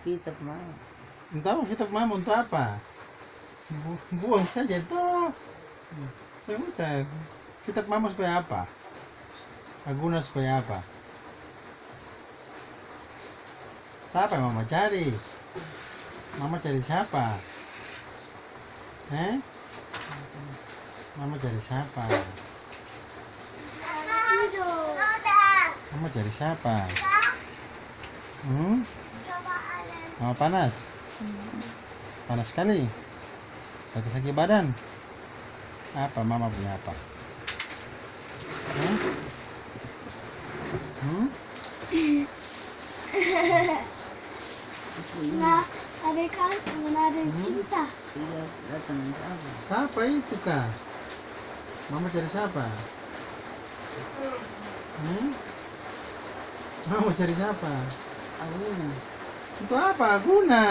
Kitab mama. Entah kita mama untuk apa? Buang saja itu. Saya kita mama supaya apa? Guna supaya apa? Siapa yang mama cari? Mama cari siapa? Mama cari siapa? Mama cari siapa? Mama panas? Panas sekali? Sakit-sakit badan? Apa mama punya apa? Nah, ada kan, ada cinta. Tidak datang siapa? Siapa itu kak? Mama cari siapa? Mama cari siapa? Aguna. Itu apa? Guna.